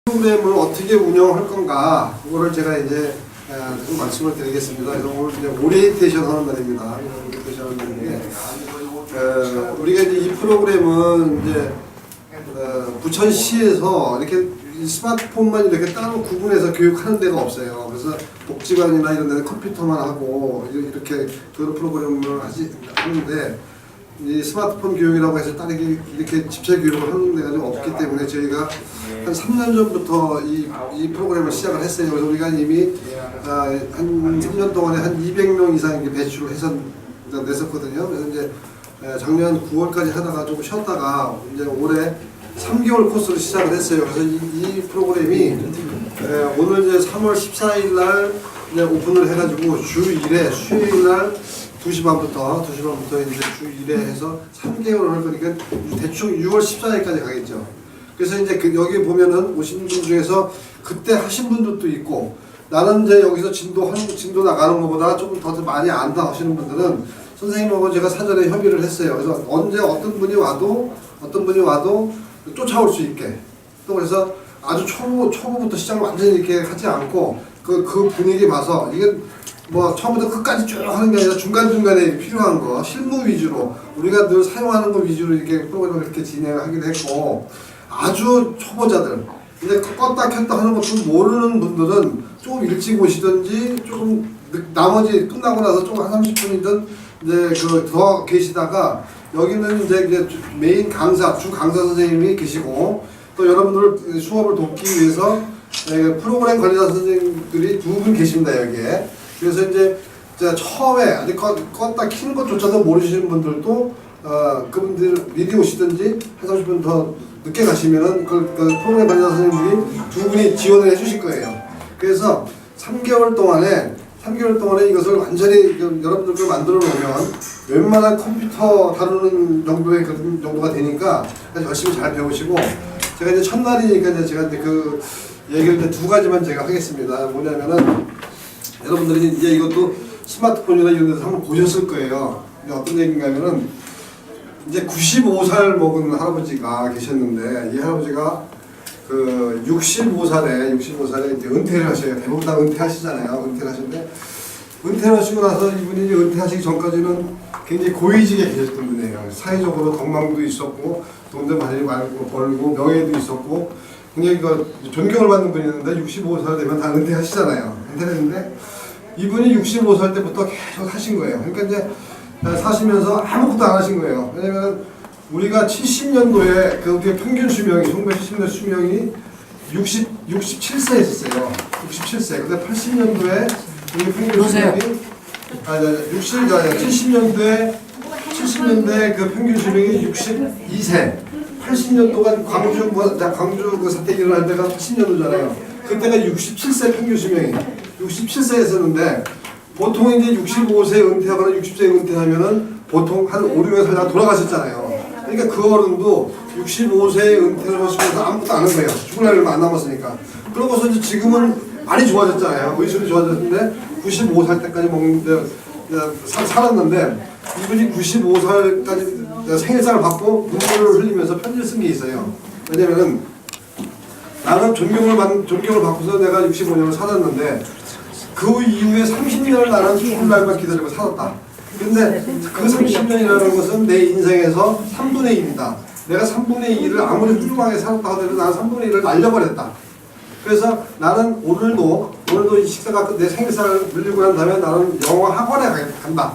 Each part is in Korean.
프로그램을 어떻게 운영할 건가, 그거를 제가 이제 좀 말씀을 드리겠습니다. 그래서 오늘 이제 오리엔테이션 하는 날입니다. 오리엔테이션 하는 날인데, 우리가 이제 이 프로그램은 이제 부천시에서 이렇게 스마트폰만 이렇게 따로 구분해서 교육하는 데가 없어요. 그래서 복지관이나 이런 데는 컴퓨터만 하고 이렇게 그런 프로그램을 하는데, 이 스마트폰 교육이라고 해서 따로 이렇게 집체 교육을 하는 데가 좀 없기 때문에 저희가 한 3년 전부터 이 프로그램을 시작을 했어요. 그래서 우리가 이미 한 3년 동안에 한 200명 이상 배출을 해서 냈었거든요. 그래서 이제 작년 9월까지 하다가 좀 쉬었다가 이제 올해 3개월 코스를 시작을 했어요. 그래서 이 프로그램이 오늘 이제 3월 14일 날 이제 오픈을 해가지고 주 1회 수요일 날 2시 반부터 이제 주 1회 해서 3개월을 할 거니까 대충 6월 14일까지 가겠죠. 그래서 이제 여기 보면은 오신 분 중에서 그때 하신 분들도 있고, 나는 이제 여기서 진도 나가는 것보다 조금 더 많이 안다 하시는 분들은 선생님하고 제가 사전에 협의를 했어요. 그래서 언제 어떤 분이 와도 쫓아올 수 있게, 또 그래서 아주 초보부터 시작을 완전히 이렇게 하지 않고 그 분위기 봐서, 이게 뭐 처음부터 끝까지 쭉 하는 게 아니라 중간중간에 필요한 거 실무 위주로 우리가 늘 사용하는 거 위주로 이렇게 프로그램을 이렇게 진행하기도 했고, 아주 초보자들, 근데 껐다 켰다 하는 것도 모르는 분들은 조금 일찍 오시든지 조금 나머지 끝나고 나서 조금 한 30분이든 이제 더 계시다가, 여기는 이제 메인 강사, 주 강사 선생님이 계시고, 또 여러분들 수업을 돕기 위해서 프로그램 관리자 선생님들이 2분 계십니다, 여기에. 그래서 이제 처음에 아직 껐다 키는 것조차도 모르시는 분들도 그분들 미리 오시든지 한 30분 더 늦게 가시면은 그 프로그램 관리자 선생님들이 2분이 지원을 해주실 거예요. 그래서 3개월 동안에 이것을 완전히 여러분들 걸 만들어 놓으면 웬만한 컴퓨터 다루는 정도의 그런 정도가 되니까 열심히 잘 배우시고, 제가 이제 첫날이니까 이제 제가 이제 그 얘기를 이제 2가지만 제가 하겠습니다. 뭐냐면은, 여러분들이 이제 이것도 스마트폰이나 이런 데서 한번 보셨을 거예요. 근데 어떤 얘기인가면은, 이제 95살 먹은 할아버지가 계셨는데, 이 할아버지가 그 65살에 이제 은퇴를 하셔요. 대부분 다 은퇴하시잖아요. 은퇴를 하셨는데, 은퇴를 하시고 나서 이분이 이제 은퇴하시기 전까지는 굉장히 고위직에 계셨던 분이에요. 사회적으로 덕망도 있었고, 돈도 많이 벌고, 명예도 있었고, 굉장히 존경을 받는 분이었는데, 65살 되면 다 은퇴하시잖아요. 은퇴를 했는데, 이분이 65살 때부터 계속 하신 거예요. 그러니까 이제 사시면서 아무것도 안 하신 거예요. 왜냐면 우리가 70년도에 우리의 평균 수명이, 1970년 수명이 67세였어요. 67세. 근데 80년도에 우리 평균 수명이 70년대 그 평균 수명이 62세. 80년 동안 광주 그 사태가 일어날 때가 80년도잖아요. 그때가 67세 평균 수명이 67세였었는데, 보통 이제 65세 은퇴하거나 60세 은퇴하면은 보통 한 5, 6년 살다가 돌아가셨잖아요. 그러니까 그 어른도 65세에 은퇴를 하시면서 아무것도 안 한 거예요. 죽을 날이 얼마 안 남았으니까. 그러고서 이제 지금은 많이 좋아졌잖아요. 의술이 좋아졌는데 95살 때까지 살았는데, 이분이 95살까지 생일상을 받고 눈물을 흘리면서 편지를 쓴 게 있어요. 왜냐면은, 나는 존경을 받고서 내가 65년을 살았는데, 그 이후에 30년을 나는 죽을 날만 기다리고 살았다. 근데 그 30년이라는 것은 내 인생에서 3분의 1이다. 내가 3분의 1을 아무리 훌륭하게 살았다 하더라도 나는 3분의 1을 날려버렸다. 그래서 나는 오늘도 이 식사가 내 생일상을 늘리고 난 다음에 나는 영어 학원에 간다.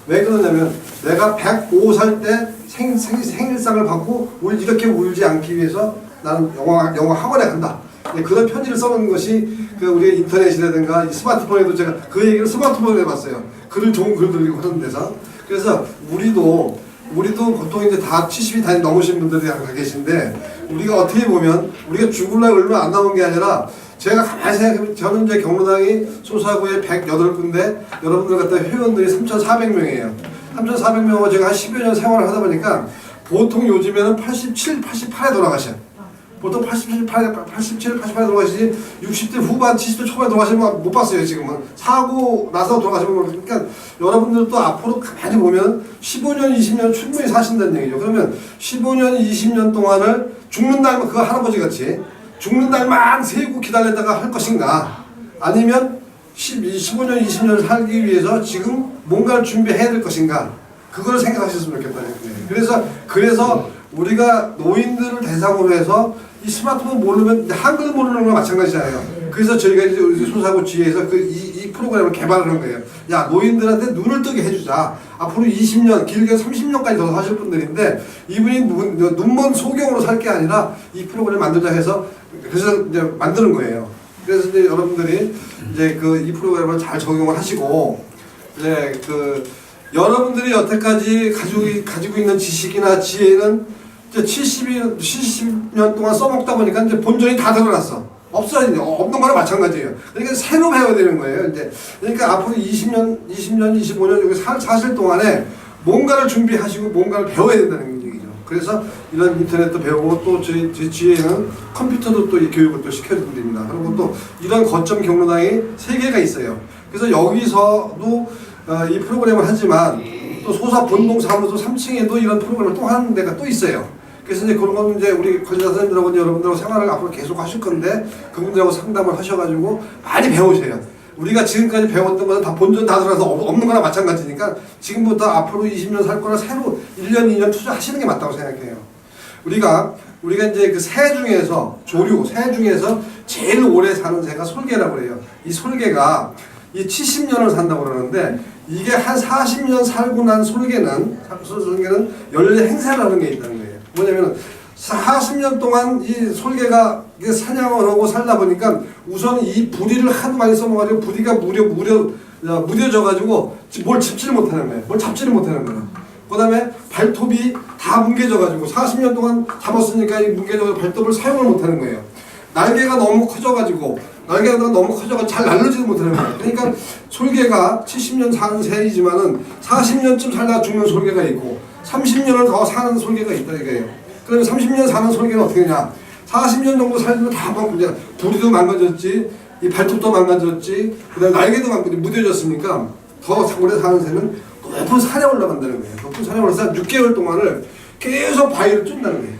왜 그러냐면, 내가 105살 때 생일상을 받고 이렇게 울지 않기 위해서 나는 영어 학원에 간다. 그런 편지를 써놓은 것이 우리 인터넷이라든가 스마트폰에도 제가 그 얘기를 스마트폰에 해봤어요. 좋은 글을 읽고 하는 데서. 그래서 우리도 보통 이제 다 70이 다 넘으신 분들이 가 계신데, 우리가 어떻게 보면 우리가 죽을 날 얼마 안 남은 게 아니라, 제가 가만히 생각해보면 저는 이제 경로당이 소사구에 108군데 여러분들 같은 회원들이 3,400명이에요. 3,400명하고 제가 한 10여 년 생활을 하다 보니까 보통 요즘에는 87, 88에 돌아가셔. 보통 87, 88에 돌아가시지 60대 후반, 70대 초반에 돌아가시는 거 못 봤어요. 지금은 사고 나서 돌아가시는 거. 그러니까 여러분들도 앞으로 가만히 보면 15년, 20년 충분히 사신다는 얘기죠. 그러면 15년, 20년 동안을 죽는 날만 그 할아버지 같이 죽는 날만 세고 기다렸다가 할 것인가, 아니면 15년, 20년을 살기 위해서 지금 뭔가를 준비해야 될 것인가, 그걸 생각하셨으면 좋겠다는 거예요. 그래서 우리가 노인들을 대상으로 해서 이 스마트폰 모르면 한글 모르는 거랑 마찬가지잖아요. 그래서 저희가 이제 소사구치에서 이 프로그램을 개발하는 거예요. 야, 노인들한테 눈을 뜨게 해주자. 앞으로 20년, 길게 30년까지 더 사실 분들인데 이분이 눈먼 소경으로 살 게 아니라 이 프로그램 만들자 해서 그래서 이제 만드는 거예요. 그래서 이제 여러분들이 이제 이 프로그램을 잘 적용을 하시고, 이제 여러분들이 여태까지 가지고 있는 지식이나 지혜는 이제 70년 동안 써먹다 보니까 이제 본전이 다 드러났어. 없어요. 없는 거랑 마찬가지예요. 그러니까 새로 배워야 되는 거예요. 이제 그러니까 앞으로 20년, 25년 여기 사실 동안에 뭔가를 준비하시고 뭔가를 배워야 된다는 얘기죠. 그래서 이런 인터넷도 배우고 또 제 지혜는 컴퓨터도 또 이 교육을 또 시켜드립니다. 그리고 또 이런 거점 경로당이 3개가 있어요. 그래서 여기서도 이 프로그램을 하지만 또 소사 본동사무소 3층에도 이런 프로그램을 또 하는 데가 또 있어요. 그래서 이제 그런 건 이제 우리 관리자 선생님들하고 여러분들하고 생활을 앞으로 계속 하실 건데 그분들하고 상담을 하셔가지고 많이 배우세요. 우리가 지금까지 배웠던 거는 다 본전 다 들어가서 없는 거나 마찬가지니까 지금부터 앞으로 20년 살 거나 새로 1년, 2년 투자하시는 게 맞다고 생각해요. 우리가 이제 새 중에서 새 중에서 제일 오래 사는 새가 솔개라고 그래요. 이 솔개가 이 70년을 산다고 그러는데 이게 한 40년 살고 난 솔개는 연례 행사를 하는 게 있다는 거예요. 뭐냐면 40년 동안 이 솔개가 사냥을 하고 살다 보니까 우선 이 부리를 하도 많이 써먹어가지고 부리가 무뎌져가지고 뭘 짚지를 못하는 거예요. 뭘 잡지를 못하는 거예요. 그 다음에 발톱이 다 뭉개져가지고 40년 동안 잡았으니까 이 뭉개져서 발톱을 사용을 못하는 거예요. 날개가 너무 커져가지고 잘 날르지도 못하는 거예요. 그러니까 솔개가 70년 사는 새이지만은 40년쯤 살다 죽는 솔개가 있고 30년을 더 사는 솔개가 있다 이거예요. 그러면 30년 사는 솔개는 어떻게 되냐? 40년 정도 살면 다 부리도 망가졌지, 이 발톱도 망가졌지, 그다음에 날개도 무뎌졌으니까 더 오래 사는 새는 높은 산에 올라간다는 거예요. 높은 산에 올라서 6개월 동안을 계속 바위를 쫓는다는 거예요.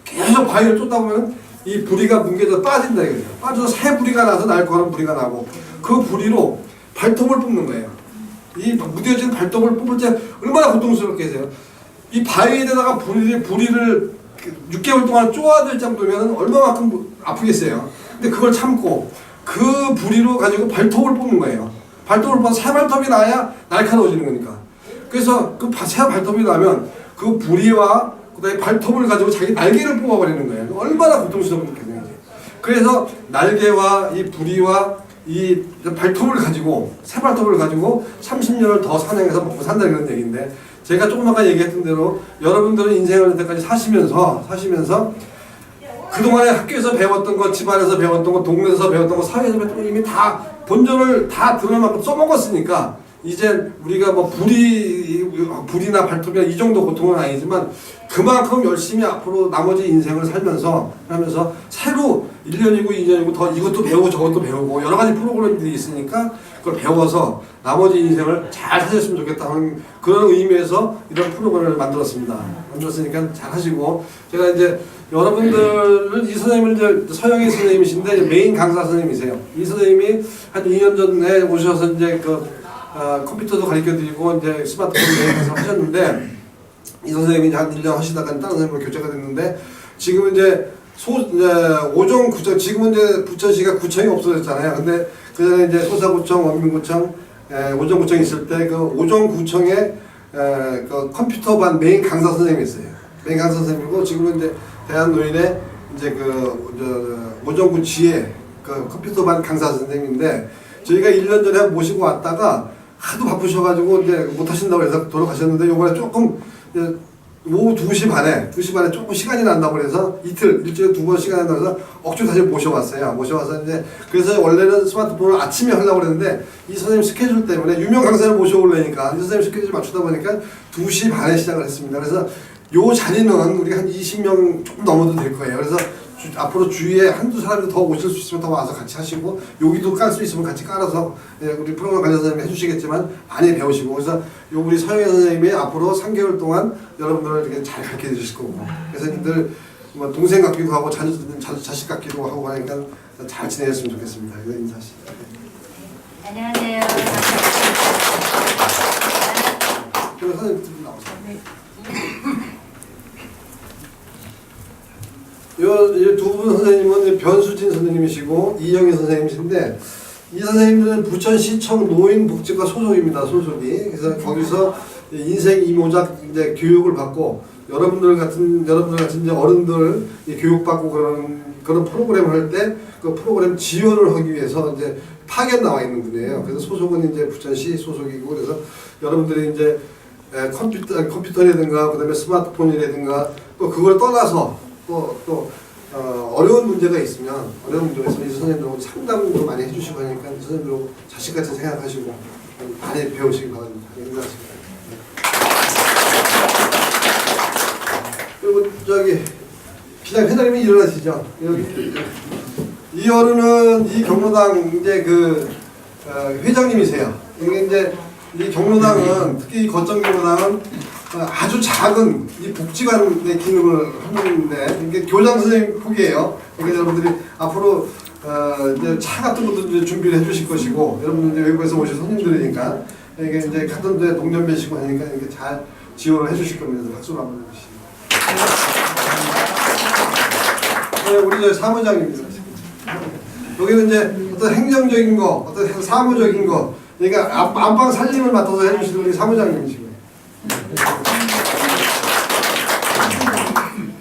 계속 바위를 쫓다 보면 이 부리가 뭉개져 빠진다 이거예요. 빠져서 새 부리가 나서 날카로운 부리가 나고 그 부리로 발톱을 뽑는 거예요. 이 무뎌진 발톱을 뽑을 때 얼마나 고통스럽게 하세요. 이 바위에다가 부리를 6개월 동안 쪼아들 정도면 얼마만큼 아프겠어요. 근데 그걸 참고 그 부리로 가지고 발톱을 뽑는 거예요. 발톱을 뽑아서 새 발톱이 나야 날카로워지는 거니까. 그래서 그 새 발톱이 나면 그 부리와 그다음에 발톱을 가지고 자기 날개를 뽑아버리는 거예요. 얼마나 고통스럽겠어요. 그래서 날개와 이 부리와 이 발톱을 가지고 새 발톱을 가지고 30년을 더 사냥해서 먹고 산다는 그런 얘기인데, 제가 조금 아까 얘기했던 대로 여러분들은 인생을 여태까지 사시면서 그동안에 학교에서 배웠던 거, 집안에서 배웠던 거, 동네에서 배웠던 거, 사회에서 배웠던 거 이미 다 본전을 다 들어만큼 써먹었으니까 이제 우리가 뭐 불이나 발톱이나 이 정도 고통은 아니지만 그만큼 열심히 앞으로 나머지 인생을 하면서 새로 1년이고 2년이고 더 이것도 배우고 저것도 배우고 여러 가지 프로그램들이 있으니까 그걸 배워서 나머지 인생을 잘 사셨으면 좋겠다는 그런 의미에서 이런 프로그램을 만들었으니까 잘 하시고, 제가 이제 여러분들은 이 선생님은 이제 서영희 선생님이신데 메인 강사 선생님이세요. 이 선생님이 한 2년 전에 오셔서 이제 컴퓨터도 가르쳐드리고 이제 스마트폰 메인에서 하셨는데, 이 선생님이 한 1년 하시다가 다른 선생님으로 교체가 됐는데, 지금은 이제 오정구청, 지금은 이제 부천시가 구청이 없어졌잖아요. 근데 그전에 이제 소사구청, 원민구청, 오정구청이 있을 때 그 오정구청에 그 컴퓨터반 메인 강사 선생님이 있어요. 메인 강사 선생님이고, 지금은 이제 대한노인의 이제 오정구 지회 그 컴퓨터반 강사 선생님인데, 저희가 1년 전에 모시고 왔다가 하도 바쁘셔가지고 이제 못 하신다고 해서 돌아가셨는데, 요번에 조금 오후 2시 반에 조금 시간이 난다고 그래서 일주일에 2번 시간이 나서 억지로 다시 모셔와서 이제, 그래서 원래는 스마트폰을 아침에 하려고 그랬는데 이 선생님 스케줄 때문에 유명 강사를 모셔오려니까 이 선생님 스케줄 맞추다 보니까 2시 반에 시작을 했습니다. 그래서 요 자리는 우리가 한 20명 조금 넘어도 될 거예요. 그래서 앞으로 주위에 한두 사람이 더 오실 수 있으면 더 와서 같이 하시고, 여기도 깔 수 있으면 같이 깔아서 우리 프로그램 관련 선생님이 해주시겠지만 많이 배우시고, 그래서 우리 서영희 선생님이 앞으로 3개월 동안 여러분들을 이렇게 잘 가르쳐 주실 거고, 그래서 늘 뭐 동생 같기도 하고 자식 같기도 하고 하니까 잘 지내셨으면 좋겠습니다. 이거 인사하시죠. 안녕하세요. 그럼 선생님 나오세요. 두 분 선생님은 변수진 선생님이시고 이영희 선생님이신데 이 선생님들은 부천시청 노인복지과 소속입니다. 소속이. 그래서 거기서 인생 이모작 이제 교육을 받고 여러분들 같은 이제 어른들 교육받고 그런 프로그램을 할 때 그 프로그램 지원을 하기 위해서 이제 파견 나와 있는 분이에요. 그래서 소속은 이제 부천시 소속이고 그래서 여러분들이 이제 컴퓨터라든가 그다음에 스마트폰이라든가 또 그걸 떠나서 또 어려운 문제가 있으면 이 선생님들하고 상담도 많이 해주시고 하니까 이 선생님들하고 자식같이 생각하시고 많이 배우시기 바랍니다. 인사하십니다. 그리고 저기 비장 회장님이 일어나시죠. 여기 이 어른은 이 경로당 이제 그 회장님이세요. 이게 이제 이 경로당은 특히 이 거점 경로당은 아주 작은 이 복지관의 기능을 하는데 이게 교장 선생님 폭이에요. 그러니까 여러분들이 앞으로 이제 차 같은 것도 이제 준비를 해주실 것이고 여러분들 이제 외국에서 오신 손님들이니까 이게 이제 같은 데 동년배시고 하니까 이게 잘 지원을 해주실 겁니다. 박수로 한번 해주시죠. 네, 우리 저 사무장입니다. 여기는 이제 어떤 행정적인 거, 어떤 사무적인 거, 그러니까 안방 살림을 맡아서 해주시는 우리 사무장님이시고요.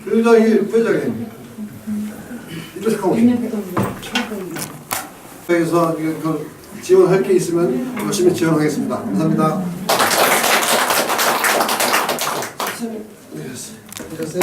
그리고 저기 회장님. 이거 잠깐만. 그래서 지원할 게 있으면 열심히 지원하겠습니다. 감사합니다. 선생님, 되셨어요?